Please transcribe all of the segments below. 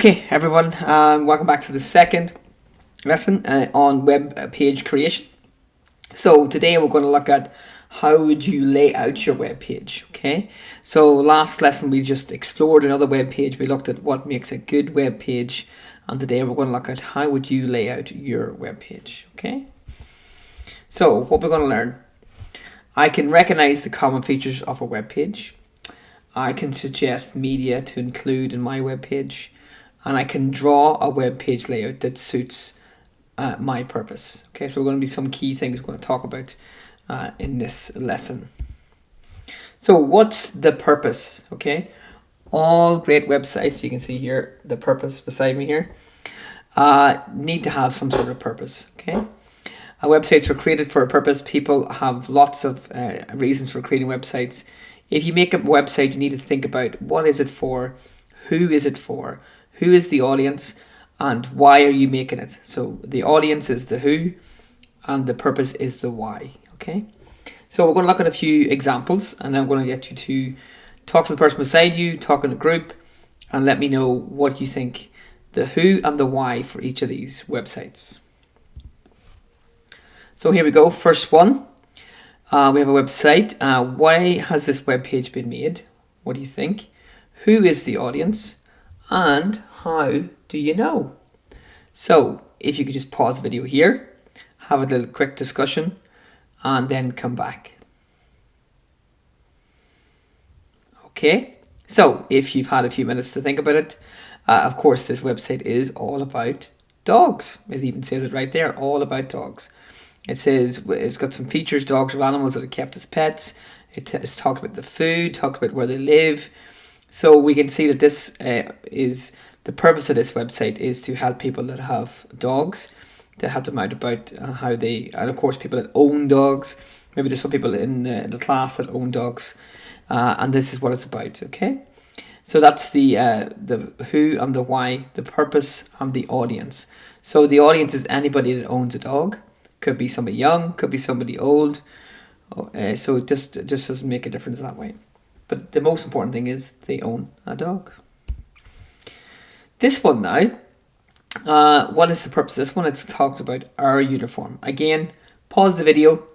Okay, everyone, welcome back to the second lesson on web page creation. So today we're going to look at how would you lay out your web page. Okay, so last lesson we just explored another web page. We looked at what makes a good web page, and today we're going to look at how would you lay out your web page. Okay, so what we're going to learn: I can recognize the common features of a web page. I can suggest media to include in my web page, and I can draw a web page layout that suits my purpose. Okay, so we're going to be some key things we're going to talk about in this lesson. So what's the purpose? Okay, all great websites, you can see here the purpose beside me here, need to have some sort of purpose. Okay, websites were created for a purpose. People have lots of reasons for creating websites. If you make a website, you need to think about what is it for, who is it for, who is the audience, and why are you making it. So the audience is the who, and the purpose is the why. Okay, so we're going to look at a few examples, and I'm going to get you to talk to the person beside you, talk in a group, and let me know what you think the who and the why for each of these websites. So here we go. First one. We have a website. Why has this web page been made? What do you think? Who is the audience? And how do you know? So if you could just pause the video here, have a little quick discussion, and then come back. Okay, so if you've had a few minutes to think about it, of course this website is all about dogs. It even says it right there, all about dogs. It says it's got some features: dogs are animals that are kept as pets. It's talked about the food, talked about where they live. So we can see that this is the purpose of this website is to help people that have dogs, to help them out about how they, and of course people that own dogs. Maybe there's some people in the class that own dogs, and this is what it's about. Okay, so that's the who and the why, the purpose and the audience. So the audience is anybody that owns a dog. Could be somebody young, could be somebody old. So it just doesn't make a difference that way. But the most important thing is they own a dog. This one now, what is the purpose of this one? It's talked about our uniform. Again, pause the video,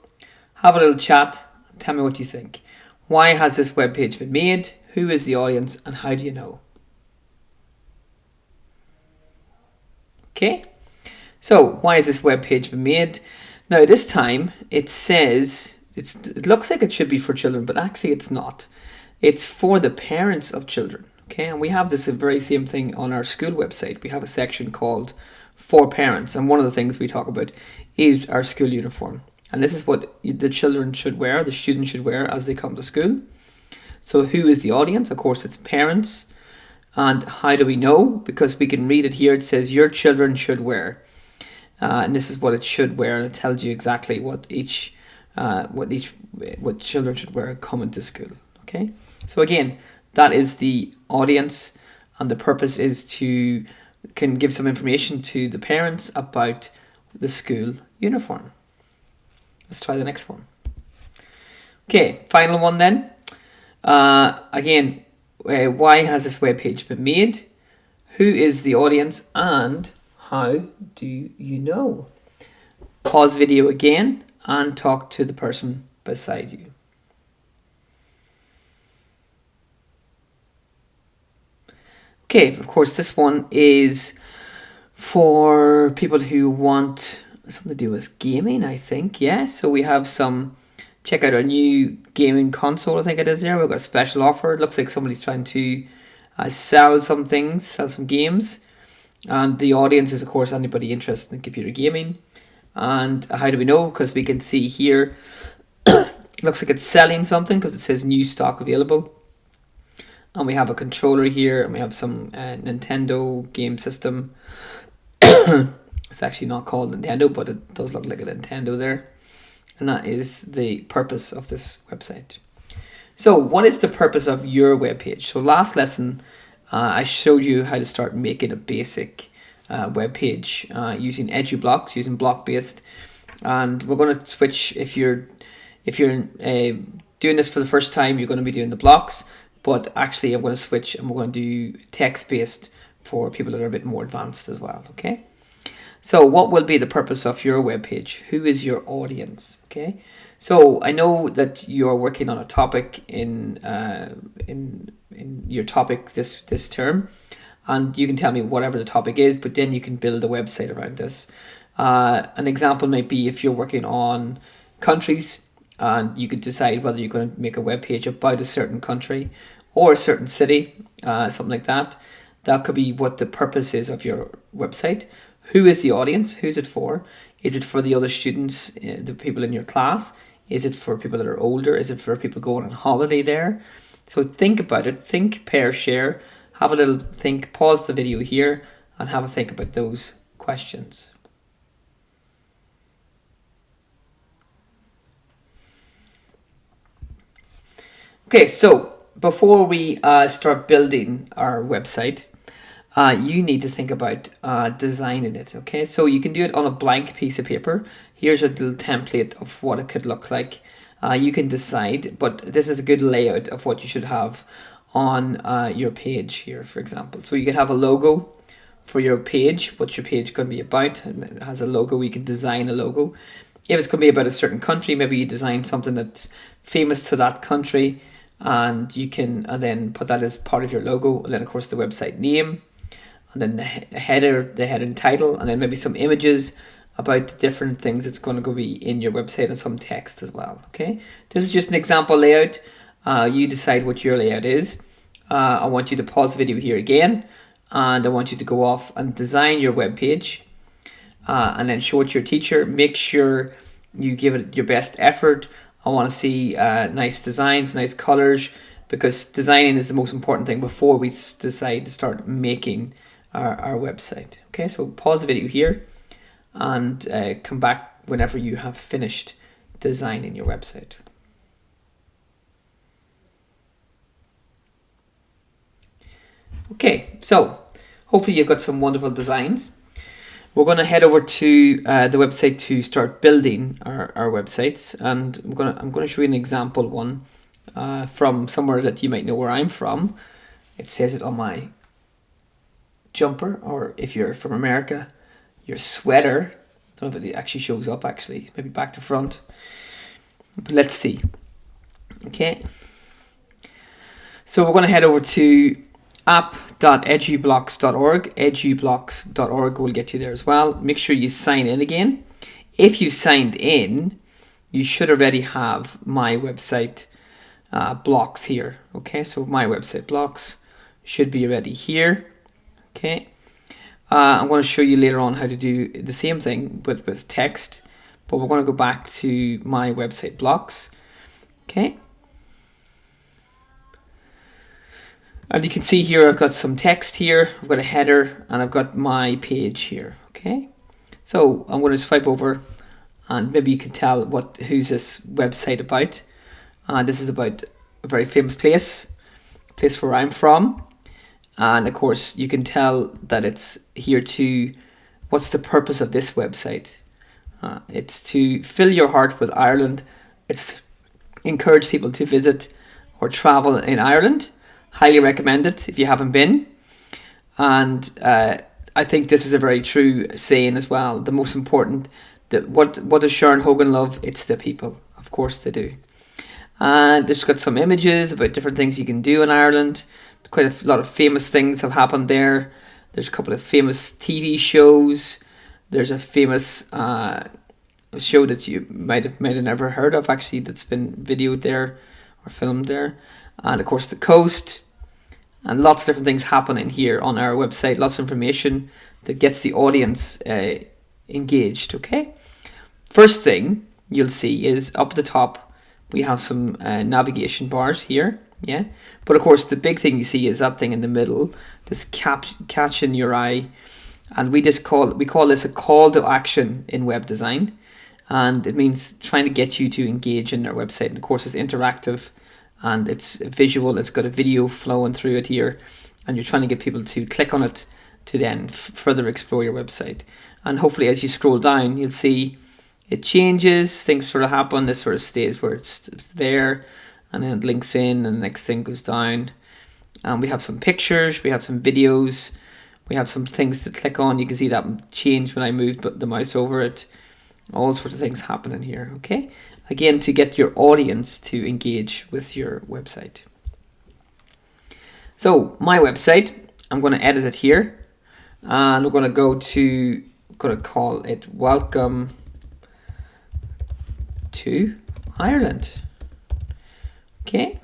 have a little chat, and tell me what you think. Why has this web page been made? Who is the audience? And how do you know? Okay. So why has this web page been made? Now this time it says it looks like it should be for children, but actually it's not. It's for the parents of children. Okay, and we have this very same thing on our school website. We have a section called For Parents, and one of the things we talk about is our school uniform. And this is what the children should wear, the students should wear as they come to school. So who is the audience? Of course it's parents. And how do we know? Because we can read it here. It says your children should wear. And this is what it should wear, and it tells you exactly what children should wear coming to school. Okay, so again, that is the audience, and the purpose is can give some information to the parents about the school uniform. Let's try the next one. Okay, final one then. Again, why has this web page been made? Who is the audience? And how do you know? Pause video again and talk to the person beside you. Okay, of course this one is for people who want something to do with gaming, I think. Yeah, so we have check out our new gaming console, I think it is there. We've got a special offer. It looks like somebody's trying to sell some things, sell some games. And the audience is, of course, anybody interested in computer gaming. And how do we know? Because we can see here, it looks like it's selling something because it says new stock available. And we have a controller here, and we have some Nintendo game system. It's actually not called Nintendo, but it does look like a Nintendo there. And that is the purpose of this website. So what is the purpose of your web page? So last lesson, I showed you how to start making a basic web page using EduBlocks, using block-based. And we're going to switch. If you're doing this for the first time, you're going to be doing the blocks. But actually, I'm going to switch, and we're going to do text-based for people that are a bit more advanced as well. Okay. So what will be the purpose of your web page? Who is your audience? Okay. So I know that you're working on a topic in your topic this term, and you can tell me whatever the topic is, but then you can build a website around this. An example might be if you're working on countries, and you could decide whether you're going to make a web page about a certain country or a certain city, something like that. That could be what the purpose is of your website. Who is the audience? Who's it for? Is it for the other students, the people in your class? Is it for people that are older? Is it for people going on holiday there? So think about it. Think, pair, share. Have a little think. Pause the video here and have a think about those questions. Okay, so before we start building our website, you need to think about designing it. Okay, so you can do it on a blank piece of paper. Here's a little template of what it could look like. You can decide, but this is a good layout of what you should have on your page here, for example. So you can have a logo for your page, what your page going to be about, and it has a logo. You can design a logo. If it's going to be about a certain country, maybe you design something that's famous to that country, and you can then put that as part of your logo. And then of course the website name, and then the header and title, and then maybe some images about the different things that's going to be in your website, and some text as well. Okay, this is just an example layout. You decide what your layout is. I want you to pause the video here again, and I want you to go off and design your web page, and then show it to your teacher. Make sure you give it your best effort. I want to see nice designs, nice colors, because designing is the most important thing before we decide to start making our website. Okay, so pause the video here and come back whenever you have finished designing your website. Okay, so hopefully you've got some wonderful designs. We're going to head over to the website to start building our websites, and I'm going to show you an example one from somewhere that you might know where I'm from. It says it on my jumper, or if you're from America, your sweater. I don't know if it actually shows up, actually, maybe back to front, but let's see. Okay, so we're going to head over to app.edublocks.org. edublocks.org will get you there as well. Make sure you sign in again. If you signed in, you should already have my website blocks here. Okay, so my website blocks should be already here. Okay, I'm going to show you later on how to do the same thing with text, but we're going to go back to my website blocks. Okay, and you can see here I've got some text here, I've got a header, and I've got my page here. Okay, so I'm going to swipe over, and maybe you can tell who's this website about. This is about a very famous place where I'm from. And of course, you can tell that it's here to, what's the purpose of this website? It's to fill your heart with Ireland. It's to encourage people to visit or travel in Ireland. Highly recommend it if you haven't been. And I think this is a very true saying as well. The most important, what does Sharon Hogan love? It's the people. Of course they do. And it's got some images about different things you can do in Ireland. Quite a lot of famous things have happened there. There's a couple of famous TV shows. There's a famous show that you might have never heard of, actually, that's been videoed there or filmed there. And of course the coast, and lots of different things happening here on our website. Lots of information that gets the audience engaged. Okay, first thing you'll see is up at the top we have some navigation bars here. Yeah, but of course the big thing you see is that thing in the middle, this catching your eye, and we call this a call to action in web design, and it means trying to get you to engage in our website. And of course it's interactive and it's visual. It's got a video flowing through it here, and you're trying to get people to click on it to then further explore your website. And hopefully as you scroll down you'll see it changes, things sort of happen. This sort of stays where it's there, and then it links in, and the next thing goes down. And we have some pictures, we have some videos, We have some things to click on. You can see that changed when I moved the mouse over it. All sorts of things happening here, okay? Again, to get your audience to engage with your website. So my website, I'm going to edit it here, and we're going to call it Welcome to Ireland. Okay.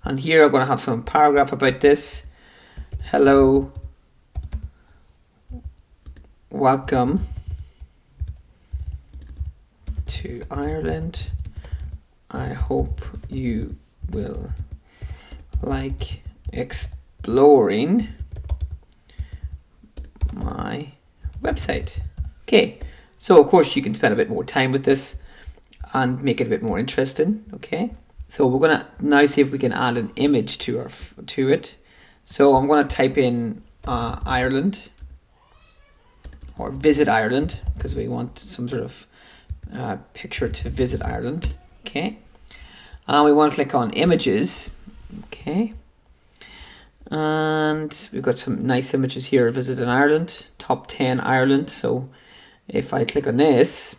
And here I'm going to have some paragraph about this. Hello, welcome to Ireland. I hope you will like exploring my website. Okay, so of course you can spend a bit more time with this and make it a bit more interesting. Okay, so we're gonna now see if we can add an image to it. So I'm gonna type in Ireland, or visit Ireland, because we want some sort of picture to visit Ireland. Okay, and we want to click on images. Okay, and we've got some nice images here. Visit in Ireland, top 10 Ireland. So if I click on this,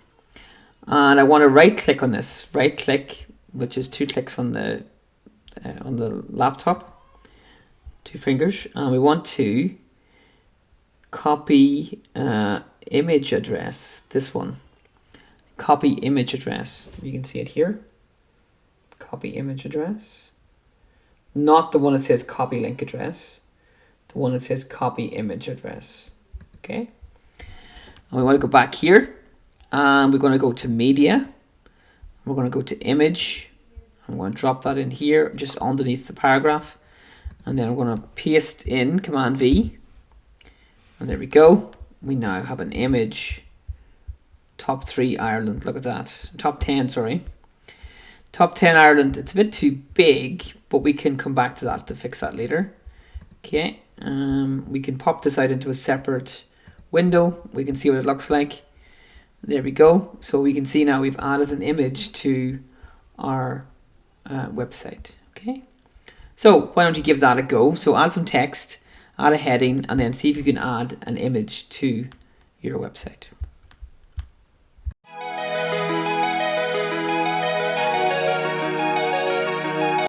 and I want to right click on this, right click, which is 2 clicks on the laptop, 2 fingers, and we want to copy image address, this one, copy image address. You can see it here, copy image address, not the one that says copy link address, the one that says copy image address. Okay, and we want to go back here, and we're going to go to media, we're going to go to image, I'm going to drop that in here just underneath the paragraph, and then I'm going to paste in Command V, and there we go. We now have an image, top 3 Ireland. Look at that, top 10, sorry, top 10 Ireland. It's a bit too big, but we can come back to that to fix that later. Okay, we can pop this out into a separate window. We can see what it looks like. There we go. So we can see now we've added an image to our website. Okay, so why don't you give that a go? So add some text, add a heading, and then see if you can add an image to your website.